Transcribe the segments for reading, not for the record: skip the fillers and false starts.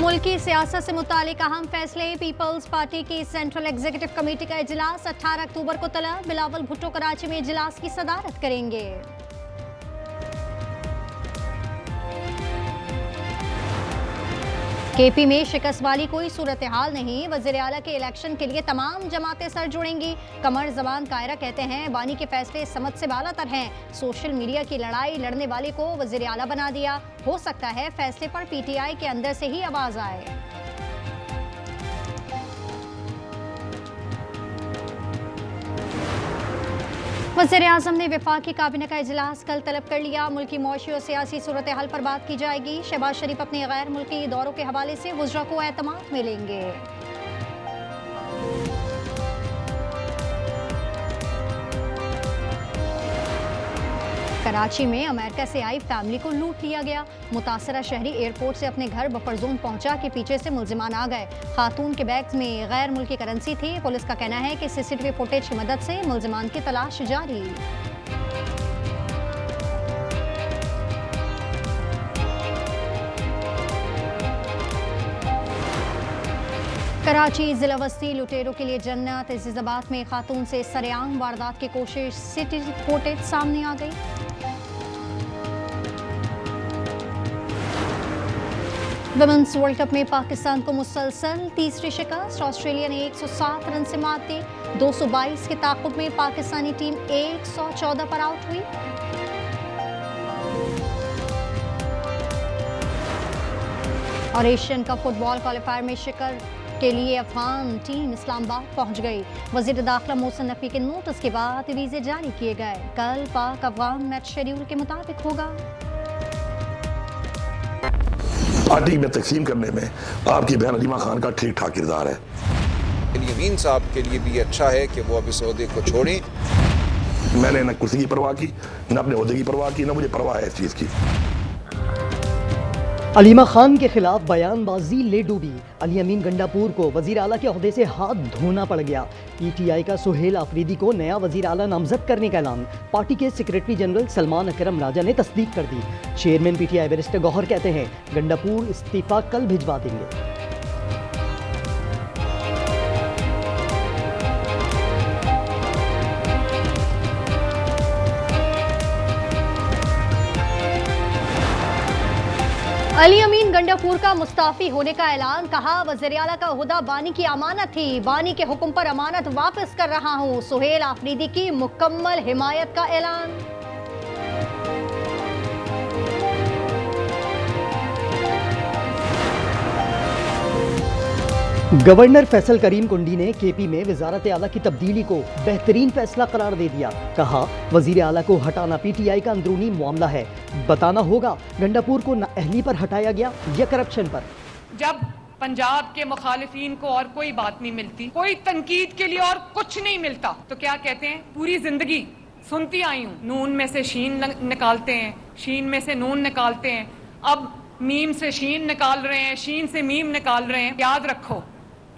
मुल्की सियासत से मुतालिक अहम फैसले। पीपल्स पार्टी की सेंट्रल एग्जीक्यूटिव कमेटी का इजलास 18 अक्टूबर को तलब। बिलावल भुट्टो कराची में इजलास की सदारत करेंगे। केपी में शिकस्त वाली कोई सूरत हाल नहीं। वज़ीर आला के इलेक्शन के लिए तमाम जमातें सर जुड़ेंगी। कमर जबान कायरा कहते हैं बानी के फैसले समझ से बालातर हैं। सोशल मीडिया की लड़ाई लड़ने वाले को वज़ीर आला बना दिया। हो सकता है फैसले पर पीटीआई के अंदर से ही आवाज आए। वज़ीर-ए-आज़म ने वफाकी काबीना का इजलास कल तलब कर लिया। मुल्की मौशी और सियासी सूरत हाल पर बात की जाएगी। शहबाज शरीफ अपने गैर मुल्की दौरों के हवाले से वुज़रा को एतमाद मिलेंगे। कराची में अमेरिका से आई फैमिली को लूट लिया गया। मुतासरा शहरी एयरपोर्ट से अपने घर बफर जोन पहुंचा के पीछे से मुल्जिमान आ गए। खातून के बैग में गैर मुल्की करेंसी थी। पुलिस का कहना है कि सीसीटीवी फुटेज की मदद से मुल्जिमान की तलाश जारी। कराची जिला वस्ती लुटेरों के लिए जन्नत। इज़ाबाद में खातून से सरेआम वारदात की कोशिश। सीसीटीवी फुटेज सामने आ गई। वुमेन्स वर्ल्ड कप में पाकिस्तान को मुसलसल तीसरी शिकस्त। ऑस्ट्रेलिया ने 107 रन से मात दी। 222 के ताक़ुब में पाकिस्तानी टीम 114 पर आउट हुई। और एशियन कप फुटबॉल क्वालिफायर में शिकस्त के लिए अफगान टीम इस्लामाबाद पहुंच गई। वज़ीर दाखिला मोहसिन नकवी के नोटिस के बाद वीज़े जारी किए गए। कल पाक अफगान मैच शेड्यूल के मुताबिक होगा। पार्टी में तकसीम करने में आपकी बहन अलीमा खान का ठीक ठाक किरदार है। यमीन साहब के लिए भी अच्छा है कि वो अब इस ओहदे को छोड़ें। मैंने न कुर्सी की परवाह की, न अपने ओहदे की परवाह की, न मुझे परवाह है इस चीज़ की। अलीमा खान के खिलाफ बयानबाजी ले डूबी। अली अमीन गंडापुर को वजीर आला के ओहदे से हाथ धोना पड़ गया। पीटीआई का सुहेल आफरीदी को नया वजीर आला नामजद करने का ऐलान पार्टी के सेक्रेटरी जनरल सलमान अकरम राजा ने तस्दीक कर दी। चेयरमैन पीटीआई बैरिस्टर गौहर कहते हैं गंडापुर इस्तीफा कल भिजवा देंगे। अली अमीन गंडापुर का मुस्ताफी होने का ऐलान। कहा वज़ीर आला का ओहदा बानी की अमानत थी। बानी के हुक्म पर अमानत वापस कर रहा हूं। सुहेल आफरीदी की मुकम्मल हिमायत का ऐलान। गवर्नर फैसल करीम कुंडी ने केपी में वजारत आला की तब्दीली को बेहतरीन फैसला करार दे दिया। कहा वजीर आला को हटाना पीटीआई का अंदरूनी मामला है। बताना होगा गंडापुर को नाअहली पर हटाया गया या करप्शन पर। जब पंजाब के मुखालिफिन को और कोई बात नहीं मिलती, कोई तनकीद के लिए और कुछ नहीं मिलता, तो क्या कहते हैं पूरी जिंदगी सुनती आई हूँ नून में से शीन निकालते हैं, शीन में से नून निकालते हैं, अब मीम से शीन निकाल रहे हैं, शीन से मीम निकाल रहे हैं। याद रखो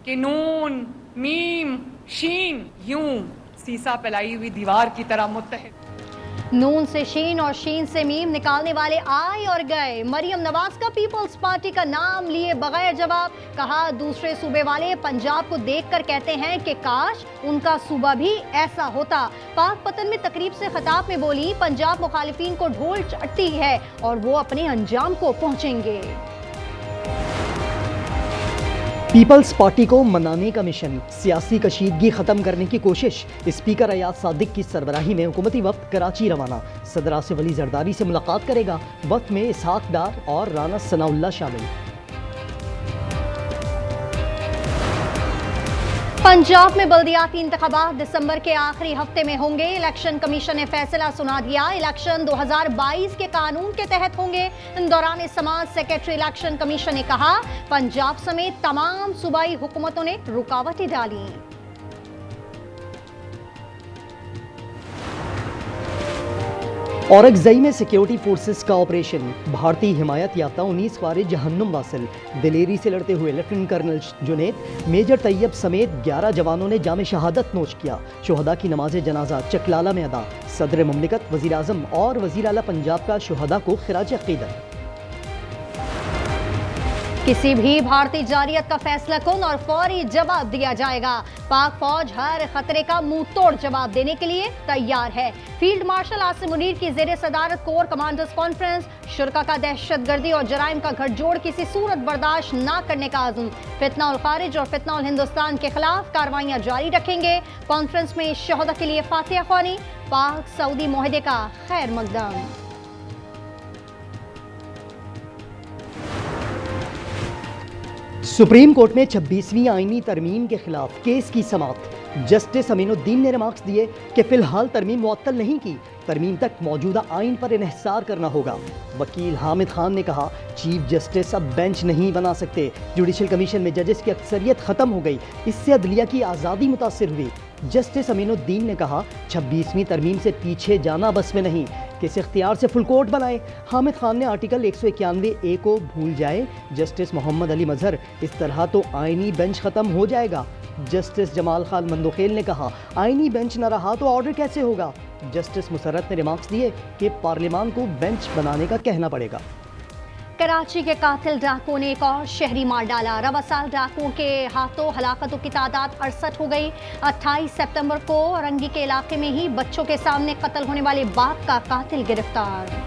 कि नून मीम शीन यूं सीसा फैलाई हुई दीवार की तरह मुत्तहिद। नून से शीन और शीन से मीम निकालने वाले आए और गए। मरियम नवाज का पीपल्स पार्टी का नाम लिए बगैर जवाब। कहा दूसरे सूबे वाले पंजाब को देखकर कहते हैं कि काश उनका सूबा भी ऐसा होता। पाक पतन में तकरीब से खिताब में बोली पंजाब मुखालिफिन को ढोल चट्टी है और वो अपने अंजाम को पहुंचेंगे। पीपल्स पार्टी को मनाने का मिशन। सियासी कशीदगी खत्म करने की कोशिश। स्पीकर अयाज सादिक की सरबराही में हुकूमती वफ्द कराची रवाना। सदर आसिफ अली जरदारी से मुलाकात करेगा। वक्त में इसहाक डार और राना सनाउल्लाह शामिल। पंजाब में बल्दियाती इंतखाबात दिसंबर के आखिरी हफ्ते में होंगे। इलेक्शन कमीशन ने फैसला सुना दिया। इलेक्शन 2022 के कानून के तहत होंगे। दौरान समाज सेक्रेटरी इलेक्शन कमीशन ने कहा पंजाब समेत तमाम सूबाई हुकूमतों ने रुकावटें डाली। औरकजई में सिक्योरिटी फोर्सेस का ऑपरेशन। भारतीय हिमायत याफ्ता 19 ख्वारिज जहन्नुम वासिल। दिलेरी से लड़ते हुए lieutenant colonel Junaid, major Tayyab समेत 11 जवानों ने जाम शहादत नोश किया। शुहदा की नमाज जनाजा चकलाला में अदा। सदर मुमलिकत, वजीर आज़म और वजीर आला पंजाब का शुहदा को खिराज अक़ीदत। किसी भी भारतीय जारियत का फैसला कुन और फौरी जवाब दिया जाएगा। पाक फौज हर खतरे का मुंह तोड़ जवाब देने के लिए तैयार है। फील्ड मार्शल आसिम मुनीर की जेर सदारत कोर कमांडर्स कॉन्फ्रेंस। शुरा का दहशतगर्दी और जराइम का गठजोड़ किसी सूरत बर्दाश्त न करने का आज़म। फितना उल खारिज और फितना उल हिंदुस्तान के खिलाफ कार्रवाइयां जारी रखेंगे। कॉन्फ्रेंस में शहदा के लिए फातिहा ख्वानी। पाक सऊदी मुआहदे का खैर मकदम। सुप्रीम कोर्ट में 26वीं आईनी तरमीम के खिलाफ केस की समाअत। जस्टिस अमीनुद्दीन ने रिमार्क्स दिए कि फिलहाल तरमीम मुअत्तल नहीं की, तरमीम तक मौजूदा आइन पर इन्हिसार करना होगा। वकील हामिद खान ने कहा, चीफ जस्टिस अब बेंच नहीं बना सकते। जुडिशल कमीशन में जजेस की अक्सरियत ख़त्म हो गई, इससे अदलिया की आज़ादी मुतासिर हुई। जस्टिस अमीनुद्दीन ने कहा, 26वीं तरमीम से पीछे जाना बस में नहीं, किस इख्तियार से फुल कोर्ट बनाए। हामिद खान ने आर्टिकल 191A को भूल जाए। जस्टिस मोहम्मद अली मजहर, इस तरह तो आइनी बेंच ख़त्म हो जाएगा। जस्टिस जमाल खान मंदोखेल ने कहा, आइनी बेंच न रहा तो ऑर्डर कैसे होगा। जस्टिस मुसर्रत ने रिमार्क्स दिए कि पार्लियामान को बेंच बनाने का कहना पड़ेगा। कराची के कातिल डाकुओं ने एक और शहरी मार डाला। रवा साल डाकुओं के हाथों हलाकतों की तादाद 68 हो गई। 28 सितंबर को रंगी के इलाके में ही बच्चों के सामने कत्ल होने वाले बाप का कातिल गिरफ्तार।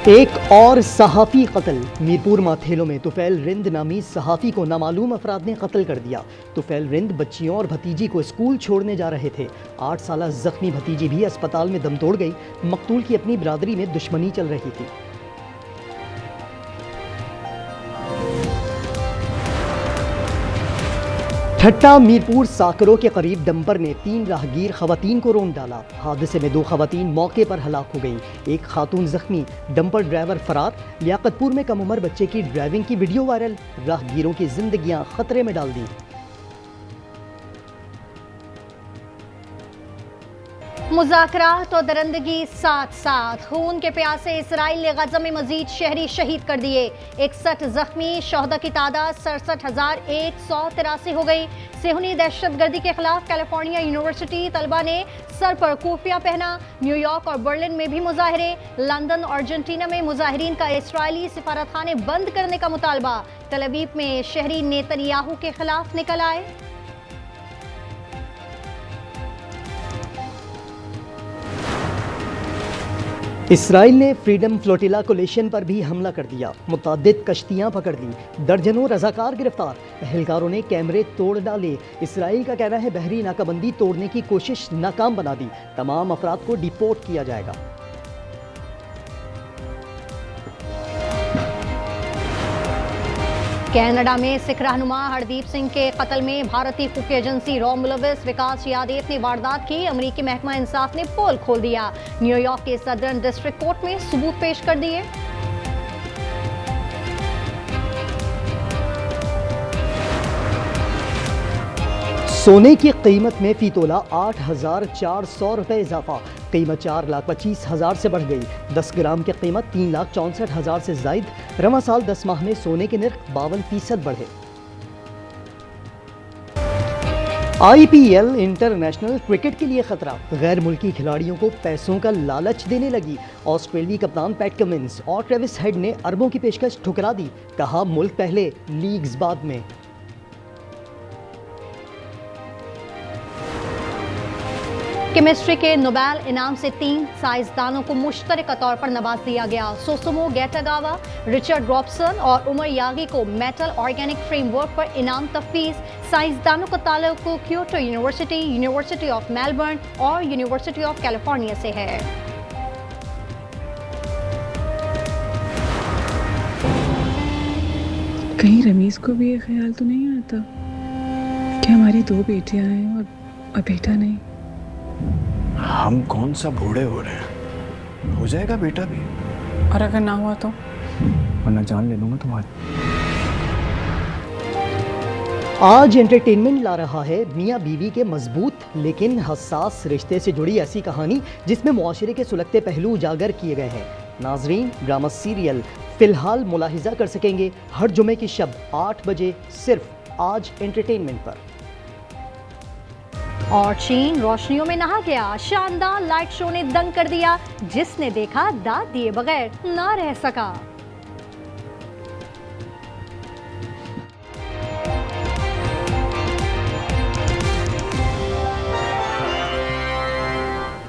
एक और सहाफ़ी कत्ल। मीरपुर माथेलो में तुफैल रिंद नामी सहाफ़ी को नामालूम अफराद ने कत्ल कर दिया। तुफैल रिंद बच्चियों और भतीजी को स्कूल छोड़ने जा रहे थे। 8 साल जख्मी भतीजी भी अस्पताल में दम तोड़ गई। मकतूल की अपनी बिरादरी में दुश्मनी चल रही थी। ठट्टा मीरपुर साकरों के करीब डंपर ने 3 राहगीर खवातीन को रोंद डाला। हादसे में 2 खवातीन मौके पर हलाक हो गई, एक खातून जख्मी, डंपर ड्राइवर फरार। लियाकतपुर में कम उम्र बच्चे की ड्राइविंग की वीडियो वायरल, राहगीरों की जिंदगियां खतरे में डाल दी। मुज़ाकरात और दरंदगी साथ साथ। खून के प्यासे इसराइल ने गज़ा में मजीद शहरी शहीद कर दिए। 61 जख्मी, शहदा की तादाद 67,183 हो गई। सेहूनी दहशतगर्दी के खिलाफ कैलिफोर्निया यूनिवर्सिटी तलबा ने सर पर कोफिया पहना। न्यूयॉर्क और बर्लिन में भी मुजाहरे। लंदन और अर्जेंटीना में मुजाहिरीन का इसराइली सिफारतखाने बंद करने का मुतालबा। तल अवीव में शहरी नेतन्याहू के खिलाफ निकल आए। इसराइल ने फ्रीडम फ्लोटिला कोलिशन पर भी हमला कर दिया। मुतअद्दिद कश्तियां पकड़ ली, दर्जनों रजाकार गिरफ्तार। एहलकारों ने कैमरे तोड़ डाले। इसराइल का कहना है बहरी नाकाबंदी तोड़ने की कोशिश नाकाम बना दी। तमाम अफराद को डिपोर्ट किया जाएगा। कनाडा में सिख रहनुमा हरदीप सिंह के कत्ल में भारतीय खुफिया एजेंसी रॉ मुलविस विकास यादेव ने वारदात की। अमरीकी महकमा इंसाफ ने पोल खोल दिया। न्यूयॉर्क के सदर्न डिस्ट्रिक्ट कोर्ट में सबूत पेश कर दिए। सोने की कीमत में फी तोला 8,400 रुपये इजाफा। कीमत 4,25,000 से बढ़ गई। 10 ग्राम की कीमत 3,64,000 से जायद। रवा साल 10 माह में सोने के नर्ख 52% बढ़े। IPL इंटरनेशनल क्रिकेट के लिए खतरा। गैर मुल्की खिलाड़ियों को पैसों का लालच देने लगी। ऑस्ट्रेलियाई कप्तान पैट कमिंस और ट्रेविस हेड ने अरबों की पेशकश ठुकरा दी। कहा, मुल्क पहले, लीग्स बाद में। केमिस्ट्री के नोबेल इनाम से 3 साइंसदानों को मुश्तरका तौर पर नवाज दिया गया। सोसुमो गेटागावा, रिचर्ड रॉबसन और उमर यागी को मेटल ऑर्गेनिक फ्रेमवर्क पर इनाम तफवीज। साइंसदानों का ताल्लुक Kyoto university, university of Melbourne और यूनिवर्सिटी ऑफ कैलिफोर्निया से है। कहीं रमीज को भी ये ख्याल तो नहीं आता कि हमारी 2 बेटियां हैं और बेटा नहीं। हम कौन सा बूढ़े हो रहे हैं, हो जाएगा बेटा भी। और अगर ना हुआ तो वरना जान ले लूंगा तुम्हारी। आज एंटरटेनमेंट ला रहा है मियाँ बीवी के मजबूत लेकिन हसास रिश्ते से जुड़ी ऐसी कहानी जिसमें मुआशरे के सुलगते पहलू उजागर किए गए हैं। नाजरीन, ड्रामा सीरियल फिलहाल मुलाहिजा कर सकेंगे हर जुमे की शब 8 बजे सिर्फ आज एंटरटेनमेंट पर। और चीन रोशनियों में नहा गया। शानदार लाइट शो ने दंग कर दिया। जिसने देखा दाद दिए बगैर ना रह सका।